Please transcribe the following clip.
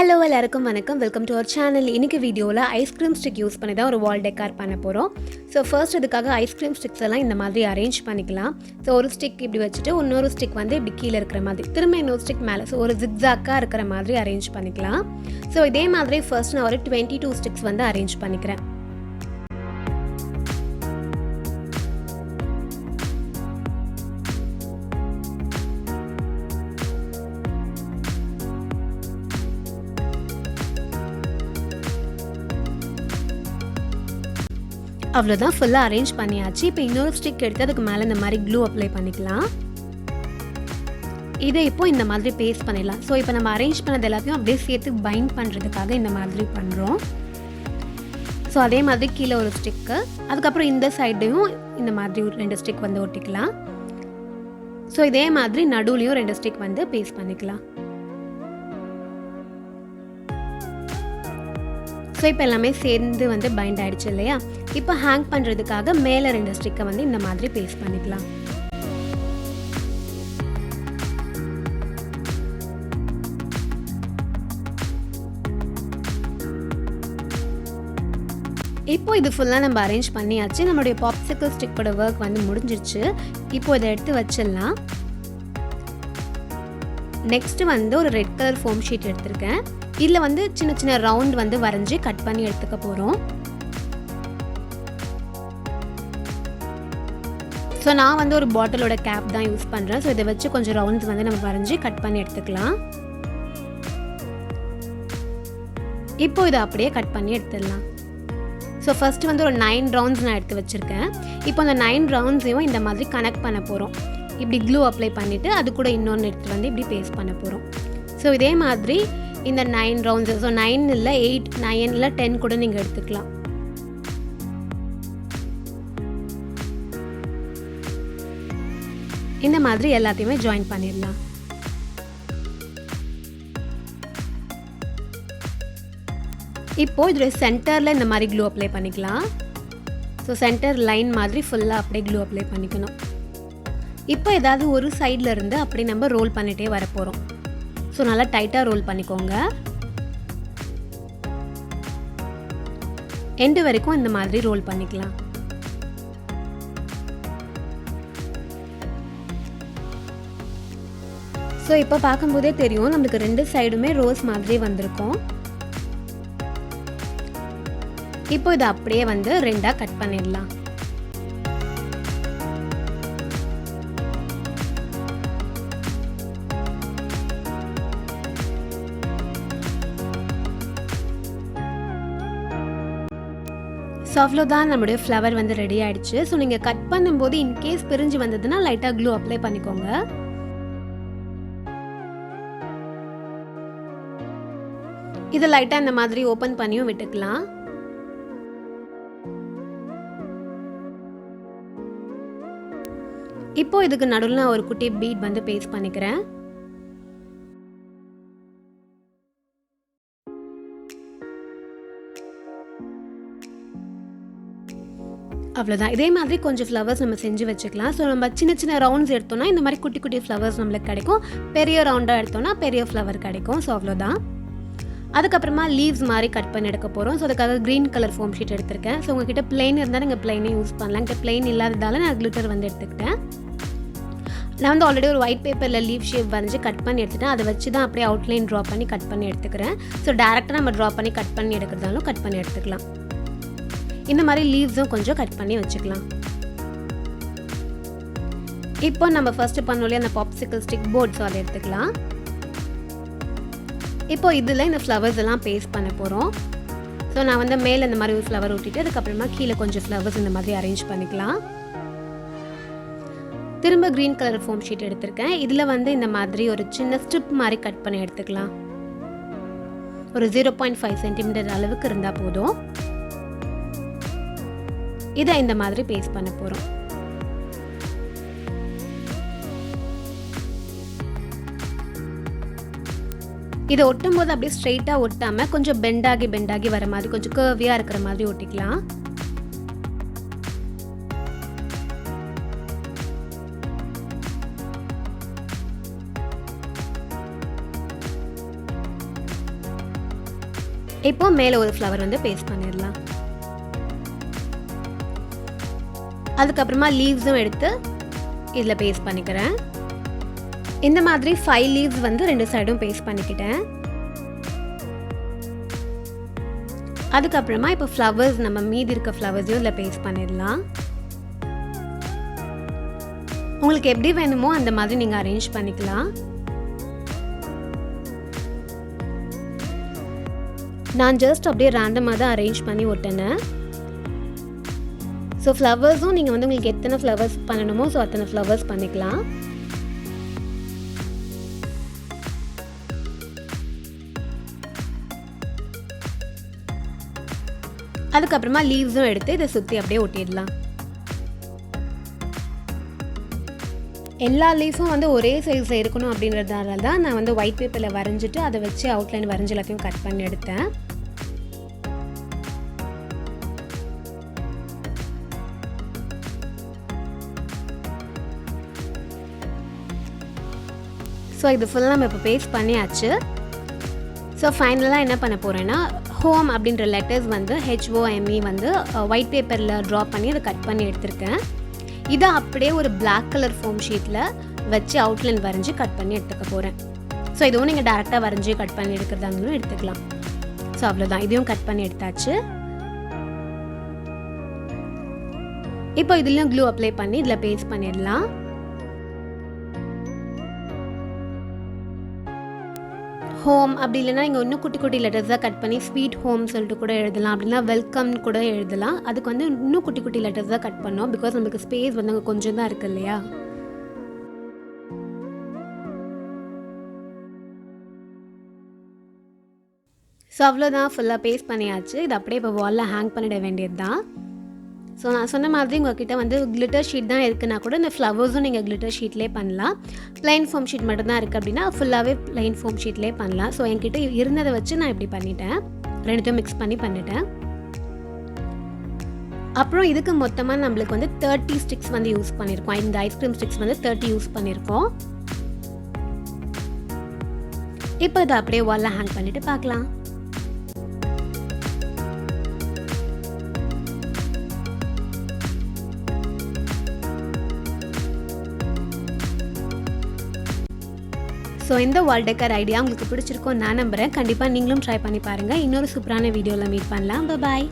Hello எல்லாருக்கும் வணக்கம். Welcome to our channel. இன்றைக்கி வீடியோவில் ஐஸ்கிரீம் ஸ்டிக் யூஸ் பண்ணி தான் ஒரு வால் டெக்கார் பண்ண போகிறோம். ஸோ ஃபர்ஸ்ட் இதுக்காக ஐஸ்கிரீம் ஸ்டிக்ஸ் எல்லாம் இந்த மாதிரி அரேஞ்ச் பண்ணிக்கலாம். ஸோ ஒரு ஸ்டிக் இப்படி வச்சுட்டு இன்னொரு ஸ்டிக் வந்து இப்படி கீழே இருக்கிற மாதிரி, திரும்ப இன்னொரு ஸ்டிக் மேலே, ஸோ ஒரு ஜிக்ஸாக்காக இருக்கிற மாதிரி அரேஞ்ச் பண்ணிக்கலாம். ஸோ இதே மாதிரி ஃபர்ஸ்ட் நான் ஒரு 22 ஸ்டிக்ஸ் வந்து அரேஞ்ச் பண்ணிக்கிறேன். அவ்வளோதான், ஃபுல்லாக அரேஞ்ச் பண்ணியாச்சு. இப்போ இன்னொரு ஸ்டிக் எடுத்து அதுக்கு மேலே இந்த மாதிரி க்ளூ அப்ளை பண்ணிக்கலாம். இதை இப்போ இந்த மாதிரி பேஸ்ட் பண்ணிடலாம். ஸோ இப்போ நம்ம அரேஞ்ச் பண்ணது எல்லாத்தையும் அப்படியே சேர்த்து பைண்ட் பண்ணுறதுக்காக இந்த மாதிரி பண்ணுறோம். ஸோ அதே மாதிரி கீழே ஒரு ஸ்டிக்கு, அதுக்கப்புறம் இந்த சைடையும் இந்த மாதிரி ஒரு 2 ஸ்டிக் வந்து ஒட்டிக்கலாம். ஸோ இதே மாதிரி நடுவுலையும் 2 ஸ்டிக் வந்து பேஸ்ட் பண்ணிக்கலாம். ஸோ இப்போ எல்லாமே சேர்ந்து வந்து பைண்ட் ஆகிடுச்சு இல்லையா? இப்போ ஹேங் பண்ணுறதுக்காக மேலே 2 ஸ்டிக்கை வந்து இந்த மாதிரி பேஸ்ட் பண்ணிக்கலாம். இப்போ இது ஃபுல்லாக நம்ம அரேஞ்ச் பண்ணியாச்சு. நம்மளுடைய பாப்சிக்கல் ஸ்டிக்கோட ஒர்க் வந்து முடிஞ்சிருச்சு. இப்போ இதை எடுத்து வச்சிடலாம். நெக்ஸ்ட் வந்து ஒரு ரெட் கலர் ஃபோம் ஷீட் எடுத்திருக்கேன். இதில் வந்து சின்ன சின்ன ரவுண்ட் வந்து வரைஞ்சி கட் பண்ணி எடுத்துக்க போகிறோம். ஸோ நான் வந்து ஒரு பாட்டிலோட கேப் தான் யூஸ் பண்ணுறேன். ஸோ இதை வச்சு கொஞ்சம் ரவுண்ட்ஸ் வந்து நம்ம வரைஞ்சி கட் பண்ணி எடுத்துக்கலாம். இப்போ இதை அப்படியே கட் பண்ணி எடுத்துடலாம். ஸோ ஃபஸ்ட்டு வந்து ஒரு 9 ரவுண்ட்ஸ் நான் எடுத்து வச்சுருக்கேன். இப்போ அந்த 9 ரவுண்ட்ஸையும் இந்த மாதிரி கனெக்ட் பண்ண போகிறோம். இப்படி க்ளூ அப்ளை பண்ணிவிட்டு அது கூட இன்னொன்று எடுத்து வந்து இப்படி பேஸ்ட் பண்ண போகிறோம். ஸோ இதே மாதிரி இந்த 9 ரவுண்ட்ஸ், ஸோ 9 இல்லை 8, 9 இல்லை 10 கூட நீங்கள் எடுத்துக்கலாம். இந்த மாதிரி எல்லாத்தையுமே ஜாயின் பண்ணிடலாம். இப்போ இதோட சென்டரில் இந்த மாதிரி க்ளூ அப்ளை பண்ணிக்கலாம். ஸோ சென்டர் லைன் மாதிரி ஃபுல்லாக அப்படியே க்ளூ அப்ளை பண்ணிக்கணும். இப்போ ஏதாவது ஒரு சைடில் இருந்து அப்படி நம்ம ரோல் பண்ணிகிட்டே வர போகிறோம். ஸோ நல்லா டைட்டாக ரோல் பண்ணிக்கோங்க. எண்டு வரைக்கும் இந்த மாதிரி ரோல் பண்ணிக்கலாம். ஸோ இப்போ பார்க்கும்போதே தெரியும் நம்மளுக்கு 2 சைடுமே ரோஸ் மாதிரி வந்திருக்கும். இப்போ இதை அப்படியே வந்து 2ஆக கட் பண்ணிடலாம். ஸோ அவ்வளோதான், நம்மளுடைய ஃப்ளவர் வந்து ரெடி ஆகிடுச்சு. ஸோ நீங்கள் கட் பண்ணும்போது இன்கேஸ் பிரிஞ்சு வந்ததுன்னா லைட்டாக க்ளூ அப்ளை பண்ணிக்கோங்க. இதை லைட்டாக இந்த மாதிரி ஓப்பன் பண்ணியும் விட்டுக்கலாம். இப்போ இதுக்கு நடுவில் நான் ஒரு குட்டி பீட் வந்து பேஸ்ட் பண்ணிக்கிறேன். அவ்வளோதான். இதே மாதிரி கொஞ்சம் ஃப்ளவர்ஸ் நம்ம செஞ்சு வச்சுக்கலாம். ஸோ நம்ம சின்ன சின்ன ரவுண்ட்ஸ் எடுத்தோம்னா இந்த மாதிரி குட்டி குட்டி ஃப்ளவர்ஸ் நம்மளுக்கு கிடைக்கும். பெரிய ரவுண்டாக எடுத்தோம்னா பெரிய ஃப்ளவர் கிடைக்கும். ஸோ அவ்வளோதான். அதுக்கப்புறமா லீவ்ஸ் மாதிரி கட் பண்ணி எடுக்க போகிறோம். ஸோ அதுக்காக க்ரீன் கலர் ஃபோம் ஷீட் எடுத்திருக்கேன். ஸோ உங்ககிட்ட பிளெயின் இருந்தால் நீங்கள் பிளெயினே யூஸ் பண்ணலாம். என்கிட்ட பிளெயின் இல்லாததால் நான் கிளிட்டர் வந்து எடுத்துக்கிட்டேன். நான் வந்து ஆல்ரெடி ஒரு ஒயிட் பேப்பரில் லீவ் ஷேப் வரைஞ்சி கட் பண்ணி எடுத்துட்டேன். அதை வச்சு தான் அப்படியே அவுட்லைன் ட்ரா பண்ணி கட் பண்ணி எடுத்துக்கிறேன். ஸோ டேரெக்டாக நம்ம ட்ரா பண்ணி கட் பண்ணி எடுக்கிறதாலும் கட் பண்ணி எடுத்துக்கலாம். இந்த மாதிரி லீவ்ஸும் கொஞ்சம் கட் பண்ணி வச்சுக்கலாம். இப்போ நம்ம ஃபர்ஸ்ட் பண்ணோம்லையே அந்த பாப்சிக்கல் ஸ்டிக் போர்ட், ஸோ அதை எடுத்துக்கலாம். இப்போ இதில் இந்த ஃப்ளவர்ஸ் எல்லாம் பேஸ்ட் பண்ண போகிறோம். ஸோ நான் வந்து மேலே இந்த மாதிரி ஒரு ஃப்ளவர் ஊட்டிட்டு அதுக்கப்புறமா கீழே கொஞ்சம் ஃப்ளவர்ஸ் இந்த மாதிரி அரேஞ்ச் பண்ணிக்கலாம். திரும்ப க்ரீன் கலர் ஃபோம் ஷீட் எடுத்திருக்கேன். இதில் வந்து இந்த மாதிரி ஒரு சின்ன ஸ்ட்ரிப் மாதிரி கட் பண்ணி எடுத்துக்கலாம். ஒரு 0.5 சென்டிமீட்டர் அளவுக்கு இருந்தால் போதும். இதை இந்த மாதிரி பேஸ்ட் பண்ண போகிறோம். இதை ஒட்டும் போது அப்படியே ஸ்ட்ரெயிட்டாக ஒட்டாமல் கொஞ்சம் பெண்டாகி வர மாதிரி, கொஞ்சம் கர்வியாக இருக்கிற மாதிரி ஒட்டிக்கலாம். இப்போ மேலே ஒரு ஃப்ளவர் வந்து பேஸ்ட் பண்ணிடலாம். அதுக்கப்புறமா லீவ்ஸும் எடுத்து இதில் பேஸ்ட் பண்ணிக்கிறேன். இந்த மாதிரி 5 லீவ்ஸ் வந்து 2 சைடும் பேஸ்ட் பண்ணிக்கிட்டேன். அதுக்கப்புறமா இப்போ ஃப்ளவர்ஸ் நம்ம மீதி இருக்க ஃப்ளவர்ஸையும் இதில் பேஸ்ட் பண்ணிடலாம். உங்களுக்கு எப்படி வேணுமோ அந்த மாதிரி நீங்கள் அரேஞ்ச் பண்ணிக்கலாம். நான் ஜஸ்ட் அப்படியே ரேண்டமாக தான் அரேஞ்ச் பண்ணி ஒட்டினேன். ஸோ ஃப்ளவர்ஸும் நீங்கள் வந்து உங்களுக்கு எத்தனை ஃப்ளவர்ஸ் பண்ணணுமோ ஸோ அத்தனை ஃப்ளவர்ஸ் பண்ணிக்கலாம். அதுக்கப்புறமா லீவ்ஸும் எடுத்து இதை சுற்றி அப்படியே ஒட்டிடலாம். எல்லா லீஃபும் வந்து ஒரே சைஸில் இருக்கணும் அப்படின்றதால தான் நான் வந்து ஒயிட் பேப்பரில் வரைஞ்சிட்டு அதை வச்சு அவுட்லைன் வரைஞ்சி எல்லாத்தையும் கட் பண்ணி எடுத்தேன். ஸோ இது ஃபுல்லாக நம்ம இப்போ பேஸ்ட் பண்ணியாச்சு. ஸோ ஃபைனலாக என்ன பண்ண போகிறேன்னா ஹோம் அப்படின்ற லெட்டர்ஸ் வந்து HOME வந்து ஒயிட் பேப்பரில் ட்ரா பண்ணி அதை கட் பண்ணி எடுத்திருக்கேன். இதை அப்படியே ஒரு பிளாக் கலர் ஃபோம் ஷீட்டில் வச்சு அவுட்லைன் வரைஞ்சி கட் பண்ணி எடுத்துக்க போகிறேன். ஸோ இதுவும் நீங்கள் டேரெக்டாக வரைஞ்சி கட் பண்ணி எடுக்கிறதா இருந்தாலும் எடுத்துக்கலாம். ஸோ அவ்வளோதான், இதையும் கட் பண்ணி எடுத்தாச்சு. இப்போ இதுலேயும் க்ளூ அப்ளை பண்ணி இதில் பேஸ்ட் பண்ணிடலாம். ஹோம் அப்படி இல்லைனா நீங்கள் இன்னும் குட்டி குட்டி லெட்டர்ஸாக கட் பண்ணி ஸ்வீட் ஹோம் சொல்லிட்டு கூட எழுதலாம். அப்படின்னா வெல்கம்னு கூட எழுதலாம். அதுக்கு வந்து இன்னும் குட்டி குட்டி லெட்டர்ஸ் தான் கட் பண்ணோம். பிகாஸ் நமக்கு ஸ்பேஸ் வந்து அங்கே கொஞ்சம் தான் இருக்குது இல்லையா. ஸோ அவ்வளோதான், ஃபுல்லாக பேஸ்ட் பண்ணியாச்சு. இது அப்படியே இப்போ வாலில் ஹேங் பண்ணிட வேண்டியது தான். ஸோ நான் சொன்ன மாதிரி உங்கள்கிட்ட வந்து கிளிட்டர் ஷீட் தான் இருக்குன்னா கூட இந்த ஃப்ளவர்ஸும் நீங்கள் கிளிட்டர் ஷீட்லேயே பண்ணலாம். ப்ளைன் ஃபோம் ஷீட் மட்டும் தான் இருக்குது அப்படின்னா ஃபுல்லாகவே ப்ளைன் ஃபோம் ஷீட்லேயே பண்ணலாம். ஸோ என்கிட்ட இருந்ததை வச்சு நான் இப்படி பண்ணிட்டேன். ரெண்டுத்தையும் மிக்ஸ் பண்ணி பண்ணிட்டேன். அப்புறம் இதுக்கு மொத்தமாக நம்மளுக்கு வந்து 30 ஸ்டிக்ஸ் வந்து யூஸ் பண்ணியிருக்கோம். இந்த ஐஸ்கிரீம் ஸ்டிக்ஸ் வந்து 30 யூஸ் பண்ணியிருக்கோம். இப்போ இதை அப்படியே வாலில் ஹேங் பண்ணிவிட்டு பார்க்கலாம். ஸோ இந்த வால் டெக்கர் ஐடியா உங்களுக்கு பிடிச்சிருக்கோம் நான் நம்புகிறேன். கண்டிப்பாக நீங்களும் ட்ரை பண்ணி பாருங்கள். இன்னொரு சூப்பரான வீடியோவில் மீட் பண்ணலாம். பாய்.